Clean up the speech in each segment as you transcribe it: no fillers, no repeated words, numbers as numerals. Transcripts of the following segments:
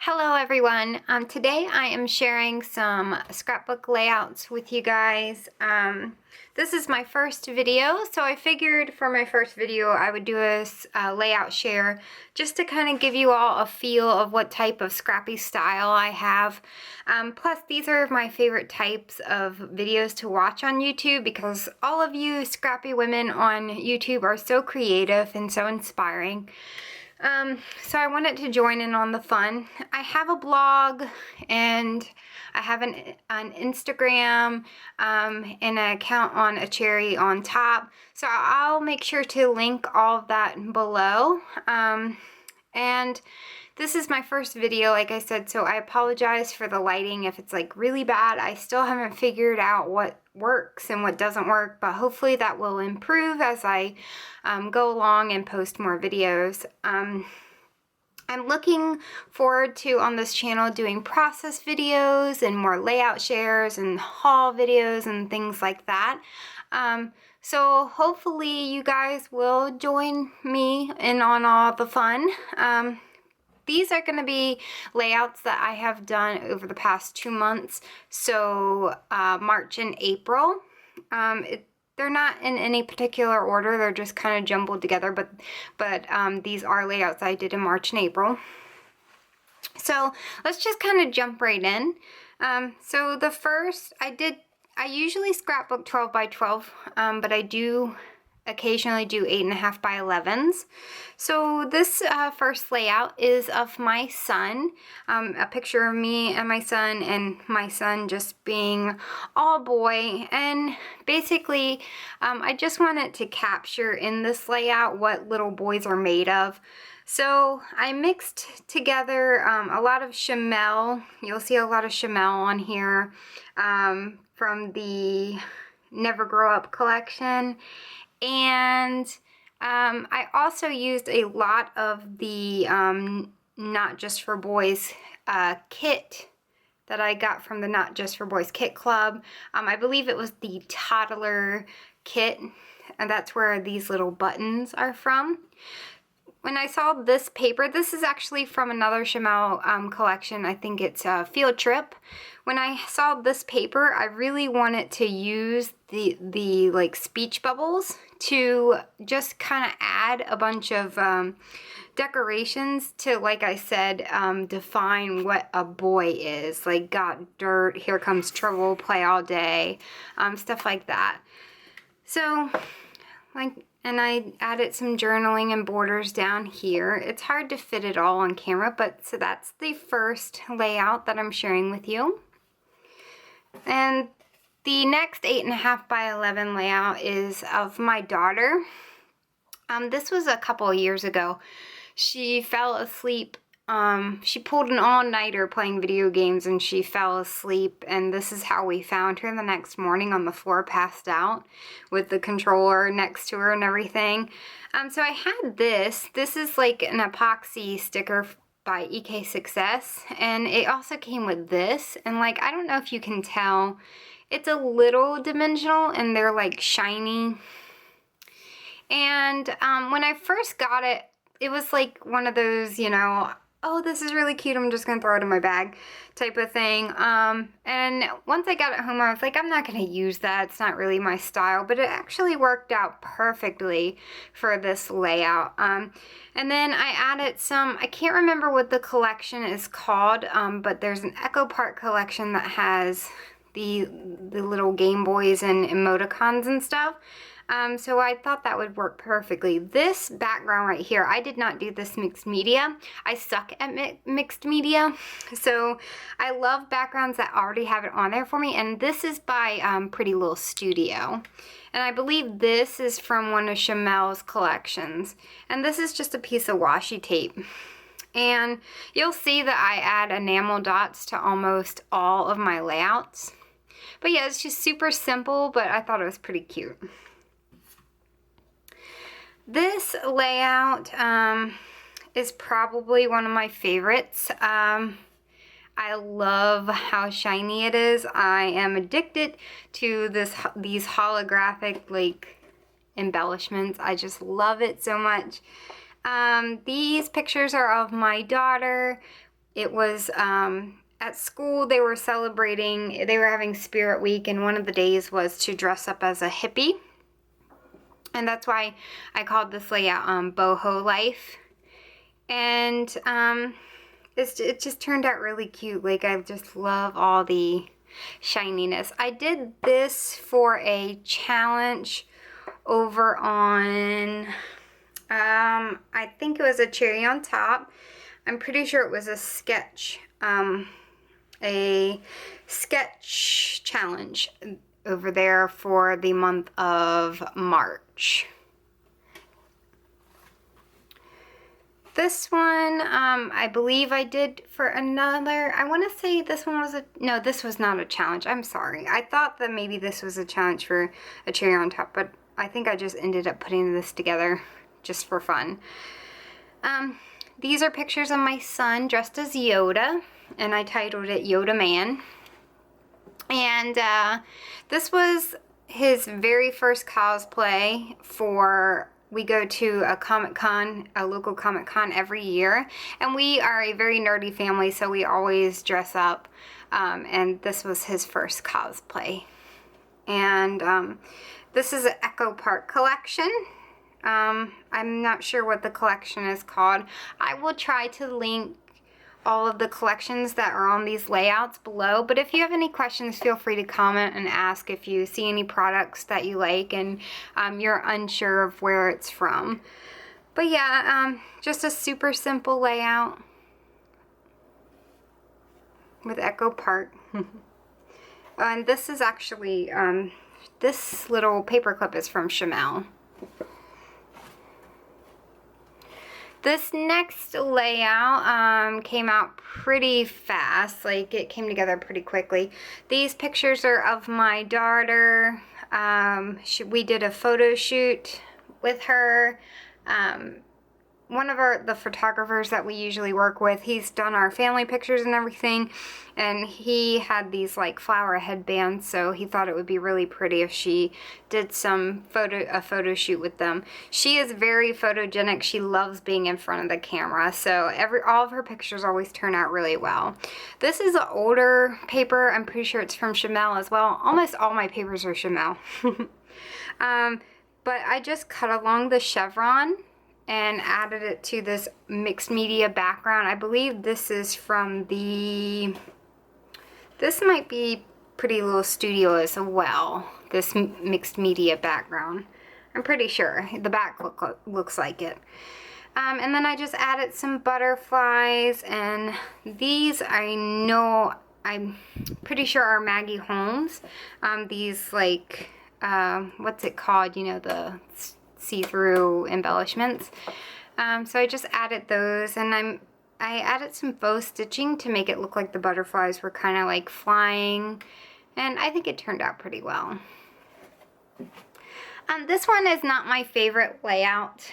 Hello everyone. Today I am sharing some scrapbook layouts with you guys. This is my first video, so I figured for my first video I would do a layout share just to kind of give you all a feel of what type of scrappy style I have. Plus these are my favorite types of videos to watch on YouTube because all of you scrappy women on YouTube are so creative and so inspiring. So I wanted to join in on the fun. I have a blog and I have an Instagram and an account on a cherry on top. So I'll make sure to link all of that below. And this is my first video, like I said, so I apologize for the lighting if it's like really bad. I still haven't figured out what works and what doesn't work, but hopefully that will improve as I go along and post more videos. I'm looking forward to, on this channel, doing process videos and more layout shares and haul videos and things like that. So hopefully you guys will join me in on all the fun. These are going to be layouts that I have done over the past 2 months, so March and April. They're not in any particular order, they're just kind of jumbled together, but these are layouts I did in March and April. So let's just kind of jump right in. So the first, I usually scrapbook 12 by 12, but I do occasionally do 8.5 by 11s. So this first layout is of my son, a picture of me and my son just being all boy. And basically I just wanted to capture in this layout what little boys are made of. So I mixed together a lot of Chamel. You'll see a lot of Chamel on here from the Never Grow Up collection. And I also used a lot of the Not Just for Boys kit that I got from the Not Just for Boys kit club. I believe it was the toddler kit, and that's where these little buttons are from. When I saw this paper, this is actually from another Chamel collection. I think it's Field Trip. When I saw this paper, I really wanted to use the like speech bubbles to just kind of add a bunch of decorations to, like I said, define what a boy is. Like, got dirt, here comes trouble, play all day, stuff like that. So, and I added some journaling and borders down here. It's hard to fit it all on camera, but so that's the first layout that I'm sharing with you. And the next 8.5 by 11 layout is of my daughter. This was a couple of years ago. She fell asleep. She pulled an all-nighter playing video games and she fell asleep, and this is how we found her the next morning, on the floor, passed out with the controller next to her and everything. So I had this. This is like an epoxy sticker by EK Success, and it also came with this, and like, I don't know if you can tell, it's a little dimensional and they're like shiny. And when I first got it, it was like one of those, you know, oh, this is really cute, I'm just gonna throw it in my bag type of thing. And once I got it home, I was like, I'm not gonna use that, it's not really my style, but it actually worked out perfectly for this layout. And then I added some, I can't remember what the collection is called, but there's an Echo Park collection that has the little Game Boys and emoticons and stuff. So I thought that would work perfectly. This background right here, I did not do this mixed media. I suck at mixed media. So I love backgrounds that already have it on there for me. And this is by Pretty Little Studio. And I believe this is from one of Chamel's collections. And this is just a piece of washi tape. And you'll see that I add enamel dots to almost all of my layouts. But yeah, it's just super simple, but I thought it was pretty cute. This layout is probably one of my favorites. I love how shiny it is. I am addicted to these holographic like embellishments. I just love it so much. These pictures are of my daughter it was at school they were celebrating, they were having Spirit Week, and one of the days was to dress up as a hippie. And that's why I called this layout Boho Life. And it just turned out really cute. Like, I just love all the shininess. I did this for a challenge over on, I think it was a cherry on top. I'm pretty sure it was a sketch challenge over there for the month of March. This one, I believe I did for another, I want to say this one was no, this was not a challenge. I'm sorry. I thought that maybe this was a challenge for a cherry on top, but I think I just ended up putting this together just for fun. These are pictures of my son dressed as Yoda, and I titled it Yoda Man. And this was his very first cosplay for, we go to a Comic-Con, a local Comic-Con every year, and we are a very nerdy family, so we always dress up, and this was his first cosplay. And this is an Echo Park collection. I'm not sure what the collection is called. I will try to link all of the collections that are on these layouts below, but if you have any questions, feel free to comment and ask if you see any products that you like and you're unsure of where it's from. But yeah, just a super simple layout with Echo Park. And this is actually, this little paperclip is from Chamel. This next layout came out pretty fast, like it came together pretty quickly. These pictures are of my daughter. We did a photo shoot with her. One of the photographers that we usually work with, he's done our family pictures and everything, and he had these like flower headbands, so he thought it would be really pretty if she did a photo shoot with them. She is very photogenic. She loves being in front of the camera, so all of her pictures always turn out really well. This is an older paper. I'm pretty sure it's from Chamel as well. Almost all my papers are Chamel. But I just cut along the chevron and added it to this mixed media background. I believe this is from this might be Pretty Little Studio as well, this mixed media background. I'm pretty sure. The back looks like it. And then I just added some butterflies, and these I'm pretty sure are Maggie Holmes. These like, what's it called? You know, the see-through embellishments. So I just added those, and I added some faux stitching to make it look like the butterflies were kind of like flying, and I think it turned out pretty well. This one is not my favorite layout.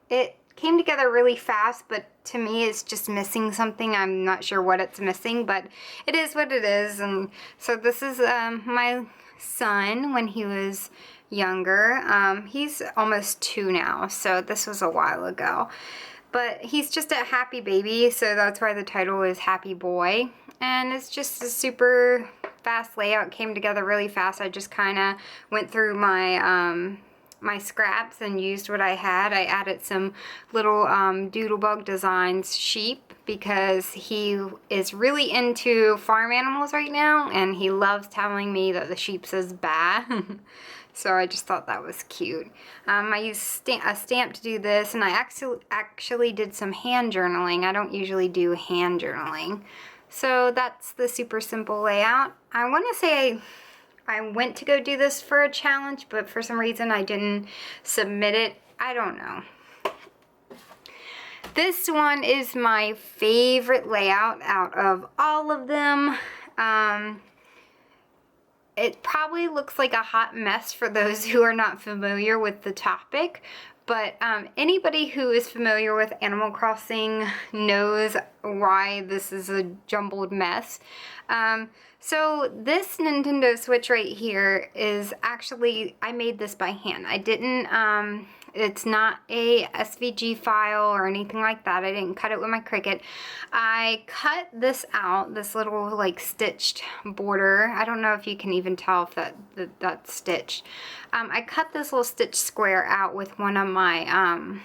It came together really fast, but to me it's just missing something. I'm not sure what it's missing, but it is what it is. And so this is my son when he was younger. He's almost 2 now, so this was a while ago. But he's just a happy baby, so that's why the title is Happy Boy. And it's just a super fast layout, came together really fast. I just kind of went through my my scraps and used what I had. I added some little Doodlebug Designs sheep because he is really into farm animals right now, and he loves telling me that the sheep says bah. So I just thought that was cute. I used a stamp to do this, and I actually did some hand journaling. I don't usually do hand journaling. So that's the super simple layout. I want to say I went to go do this for a challenge, but for some reason I didn't submit it. I don't know. This one is my favorite layout out of all of them. It probably looks like a hot mess for those who are not familiar with the topic, but anybody who is familiar with Animal Crossing knows why this is a jumbled mess. So this Nintendo Switch right here is actually, I made this by hand. I didn't, It's not a SVG file or anything like that. I didn't cut it with my Cricut. I cut this out, this little like stitched border. I don't know if you can even tell if that's stitched. I cut this little stitch square out with one of my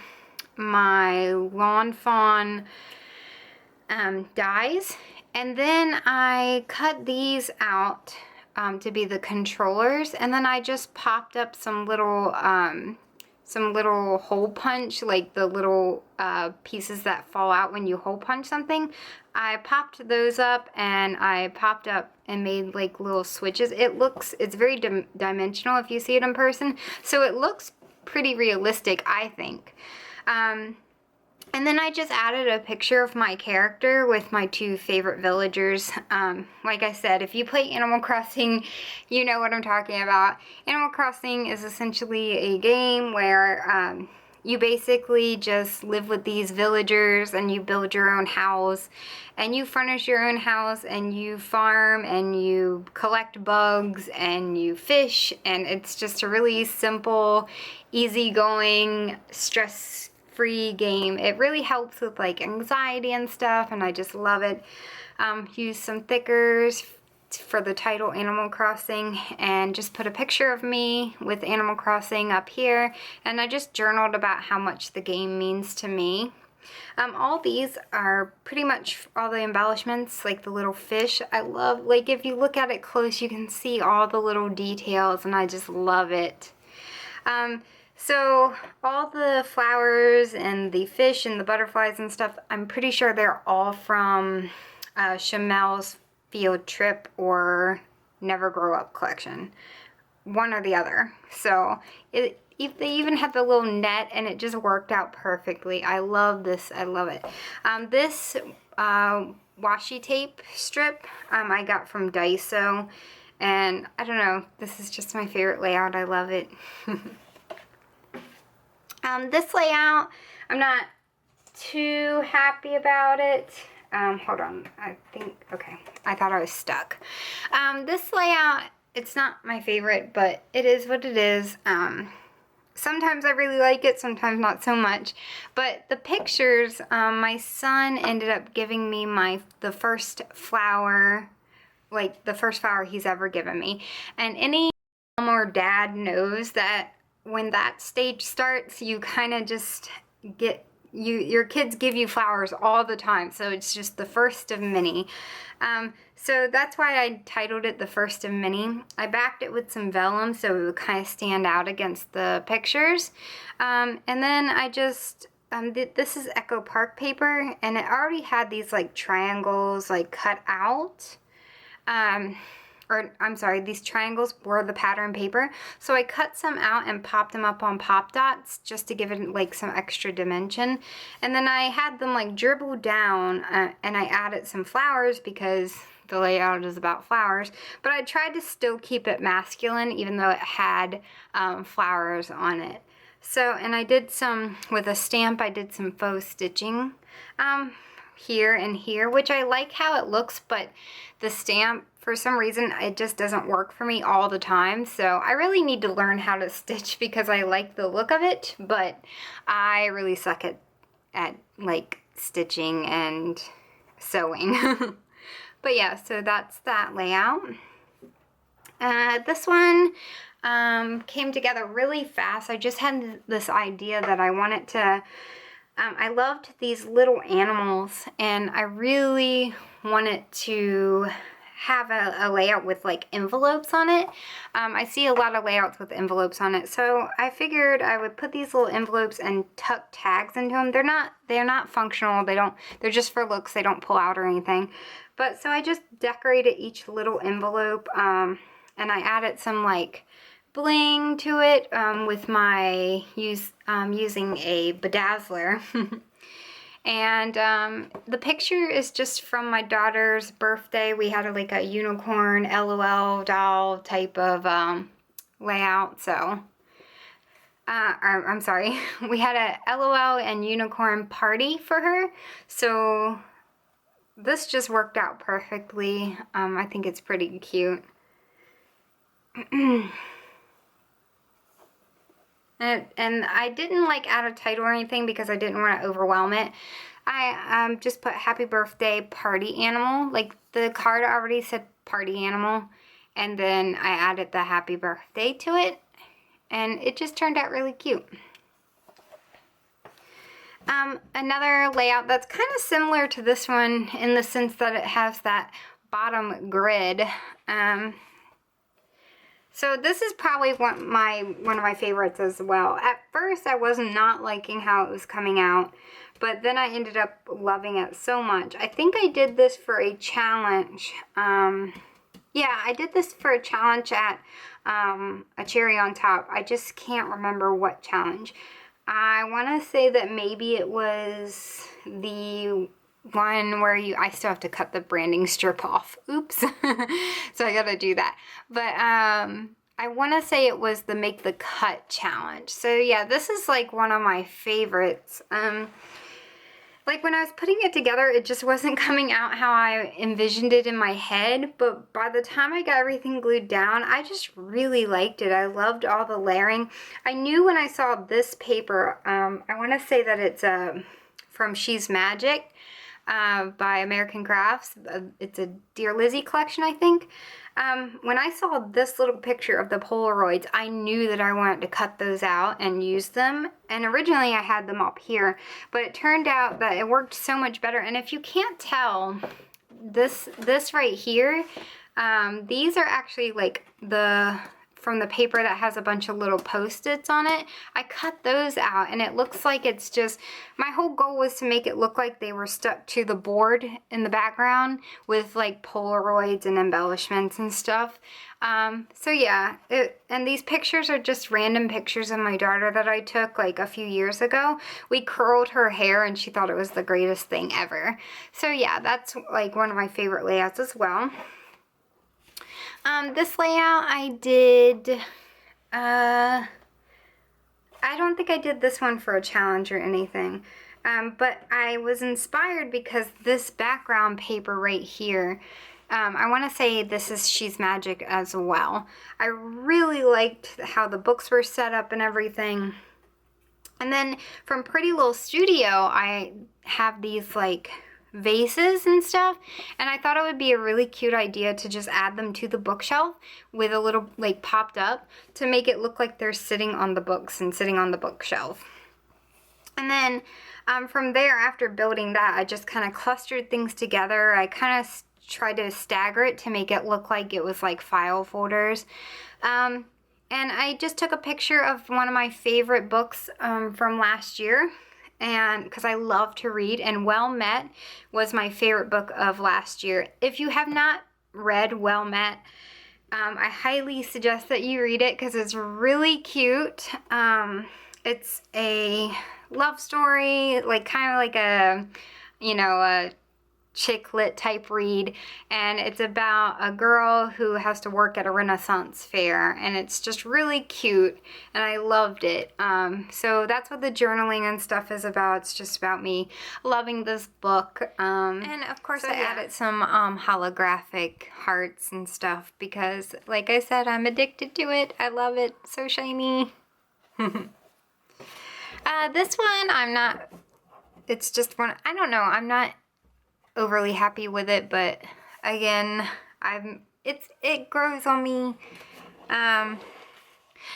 my Lawn Fawn dies, and then I cut these out to be the controllers, and then I just popped up some little hole punch, like the little pieces that fall out when you hole punch something. I popped those up, and I popped up and made like little switches. It's very dimensional if you see it in person, so it looks pretty realistic, I think. And then I just added a picture of my character with my two favorite villagers. Like I said, if you play Animal Crossing, you know what I'm talking about. Animal Crossing is essentially a game where you basically just live with these villagers, and you build your own house, and you furnish your own house, and you farm, and you collect bugs, and you fish, and it's just a really simple, easygoing, stress-free game. It really helps with like anxiety and stuff, and I just love it. Use some thickers for the title Animal Crossing, and just put a picture of me with Animal Crossing up here, and I just journaled about how much the game means to me. All these are pretty much all the embellishments, like the little fish. I love, like if you look at it close, you can see all the little details, and I just love it. So all the flowers and the fish and the butterflies and stuff, I'm pretty sure they're all from Chamel's Field Trip or Never Grow Up collection. One or the other. So they even had the little net, and it just worked out perfectly. I love this. I love it. This washi tape strip I got from Daiso, and I don't know, this is just my favorite layout. I love it. This layout, I'm not too happy about it. Hold on, I think, okay, I thought I was stuck. This layout, it's not my favorite, but it is what it is. Sometimes I really like it, sometimes not so much. But the pictures, my son ended up giving me the first flower, like the first flower he's ever given me. And any mom or dad knows that when that stage starts, you kind of just get, your kids give you flowers all the time, so it's just the first of many. So that's why I titled it The First of Many. I backed it with some vellum so it would kind of stand out against the pictures. And then I just, this is Echo Park paper, and it already had these like triangles like cut out. Or I'm sorry, these triangles were the pattern paper. So I cut some out and popped them up on pop dots just to give it like some extra dimension. And then I had them like dribble down, and I added some flowers because the layout is about flowers. But I tried to still keep it masculine even though it had flowers on it. So, and I did some, with a stamp, I did some faux stitching here and here, which I like how it looks, but the stamp, for some reason, it just doesn't work for me all the time. So I really need to learn how to stitch because I like the look of it, but I really suck at like stitching and sewing. But yeah, so that's that layout. This one came together really fast. I just had this idea that I wanted to, I loved these little animals, and I really wanted to have a layout with like envelopes on it. I see a lot of layouts with envelopes on it, so I figured I would put these little envelopes and tuck tags into them. They're not functional. They're just for looks. They don't pull out or anything. But so I just decorated each little envelope, and I added some like bling to it with my using a bedazzler. And the picture is just from my daughter's birthday. We had like a unicorn LOL doll type of layout. So, I'm sorry, we had a LOL and unicorn party for her. So this just worked out perfectly. I think it's pretty cute. And I didn't like add a title or anything because I didn't want to overwhelm it. I just put happy birthday party animal. Like the card already said party animal, and then I added the happy birthday to it, and it just turned out really cute. Another layout that's kind of similar to this one in the sense that it has that bottom grid. So this is probably one of my favorites as well. At first I was not liking how it was coming out, but then I ended up loving it so much. I think I did this for a challenge. Yeah, I did this for a challenge at a cherry on top. I just can't remember what challenge. I want to say that maybe it was the one where I still have to cut the branding strip off. Oops. So I gotta do that. But I want to say it was the Make the Cut challenge. So yeah, this is like one of my favorites. Like when I was putting it together, it just wasn't coming out how I envisioned it in my head, but by the time I got everything glued down, I just really liked it. I loved all the layering. I knew when I saw this paper, I want to say that it's from She's Magic by American Crafts. It's a Dear Lizzie collection, I think. When I saw this little picture of the Polaroids, I knew that I wanted to cut those out and use them. And originally I had them up here, but it turned out that it worked so much better. And if you can't tell, this right here, these are actually like from the paper that has a bunch of little Post-its on it. I cut those out and it looks like it's just, my whole goal was to make it look like they were stuck to the board in the background with like Polaroids and embellishments and stuff. So yeah, and these pictures are just random pictures of my daughter that I took like a few years ago. We curled her hair and she thought it was the greatest thing ever. So yeah, that's like one of my favorite layouts as well. This layout I did, I don't think I did this one for a challenge or anything, but I was inspired because this background paper right here, I want to say this is She's Magic as well. I really liked how the books were set up and everything. And then from Pretty Little Studio, I have these like vases and stuff, and I thought it would be a really cute idea to just add them to the bookshelf with a little like popped up to make it look like they're sitting on the books and sitting on the bookshelf. And then from there, after building that, I just kind of clustered things together. I kind of tried to stagger it to make it look like it was like file folders. And I just took a picture of one of my favorite books from last year, and because I love to read, and Well Met was my favorite book of last year. If you have not read Well Met, I highly suggest that you read it because it's really cute. It's a love story, like kind of like a, you know, a chick lit type read, and it's about a girl who has to work at a Renaissance fair, and it's just really cute and I loved it. So that's what the journaling and stuff is about. It's just about me loving this book, and of course I added some holographic hearts and stuff because like I said, I'm addicted to it. I love it. So shiny. This one I'm not, it's just one, I don't know, I'm not overly happy with it, but again, it grows on me.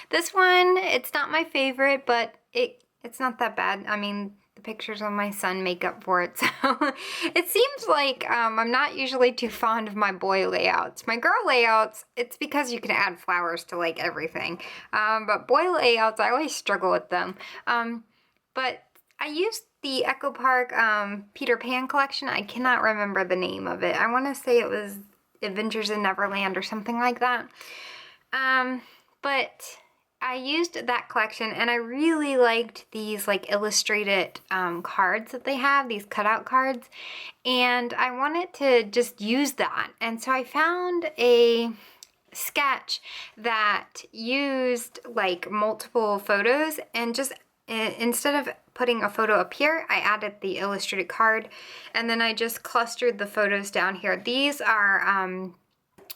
This one, it's not my favorite, but it's not that bad. I mean, the pictures of my son make up for it. So it seems like I'm not usually too fond of my boy layouts. My girl layouts, it's because you can add flowers to like everything. But boy layouts, I always struggle with them. But I used the Echo Park Peter Pan collection. I cannot remember the name of it. I want to say it was Adventures in Neverland or something like that. But I used that collection and I really liked these like illustrated cards that they have, these cutout cards. And I wanted to just use that. And so I found a sketch that used like multiple photos, and just instead of putting a photo up here, I added the illustrated card, and then I just clustered the photos down here. These are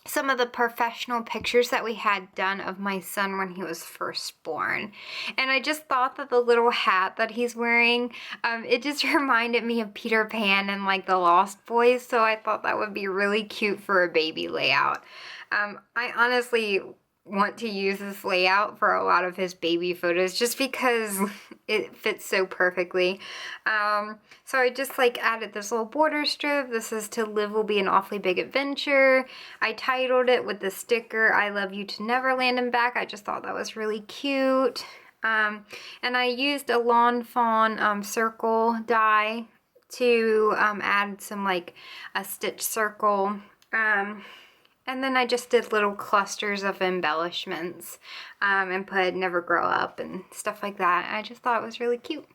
some of the professional pictures that we had done of my son when he was first born. And I just thought that the little hat that he's wearing, it just reminded me of Peter Pan and like the Lost Boys, so I thought that would be really cute for a baby layout. I honestly want to use this layout for a lot of his baby photos just because it fits so perfectly. So I just like added this little border strip. This is "To Live Will Be an Awfully Big Adventure." I titled it with the sticker "I Love You to Neverland" and back. I just thought that was really cute. And I used a lawn fawn circle die to add some like a stitch circle. And then I just did little clusters of embellishments and put "Never Grow Up" and stuff like that. I just thought it was really cute.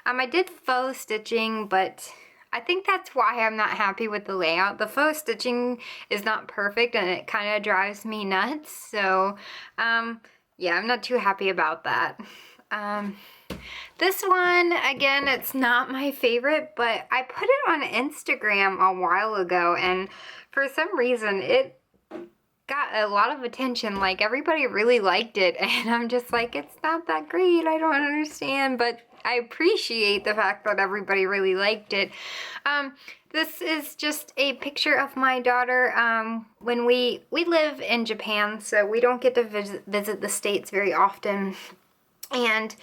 I did faux stitching, but I think that's why I'm not happy with the layout. The faux stitching is not perfect and it kind of drives me nuts. So yeah, I'm not too happy about that. This one, again, it's not my favorite, but I put it on Instagram a while ago, and for some reason it got a lot of attention. Like, everybody really liked it, and I'm just like, it's not that great. I don't understand, but I appreciate the fact that everybody really liked it. This is just a picture of my daughter when we live in Japan, so we don't get to visit the States very often. And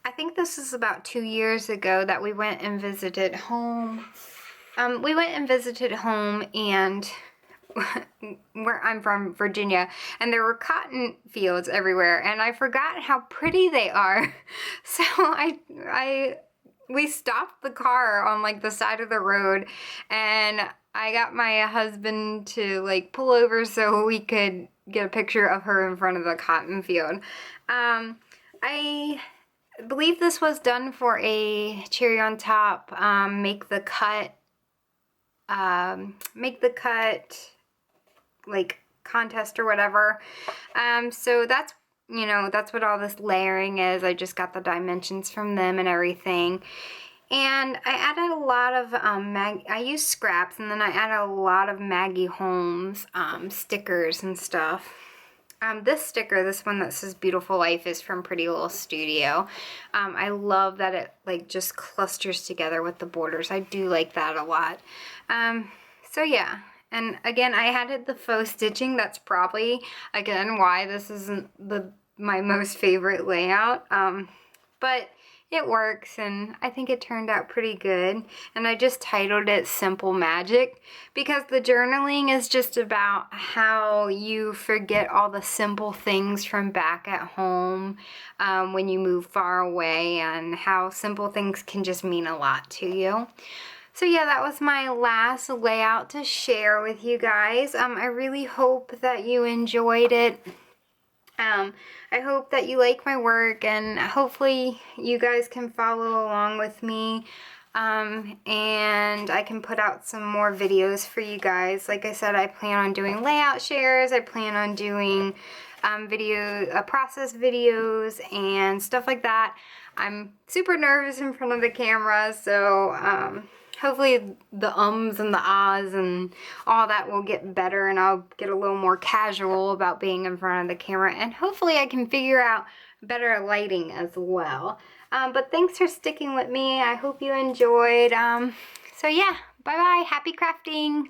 I think this is about 2 years ago that we went and visited home. And where I'm from, Virginia, and there were cotton fields everywhere, and I forgot how pretty they are. So we stopped the car on like the side of the road, and I got my husband to like pull over so we could get a picture of her in front of the cotton field. I believe this was done for a cherry on top, make the cut like contest or whatever. So that's, you know, that's what all this layering is. I just got the dimensions from them and everything. And I added a lot of, I used scraps, and then I added a lot of Maggie Holmes stickers and stuff. This sticker, this one that says "Beautiful Life," is from Pretty Little Studio. I love that it like just clusters together with the borders. I do like that a lot. So yeah, and again, I added the faux stitching. That's probably, again, why this isn't my most favorite layout. But it works, and I think it turned out pretty good. And I just titled it "Simple Magic" because the journaling is just about how you forget all the simple things from back at home when you move far away, and how simple things can just mean a lot to you. So yeah, that was my last layout to share with you guys. I really hope that you enjoyed it. I hope that you like my work, and hopefully you guys can follow along with me, and I can put out some more videos for you guys. Like I said, I plan on doing layout shares. I plan on doing process videos and stuff like that. I'm super nervous in front of the camera, so hopefully the ums and the ahs and all that will get better, and I'll get a little more casual about being in front of the camera, and hopefully I can figure out better lighting as well. But thanks for sticking with me. I hope you enjoyed. So yeah, bye bye. Happy crafting.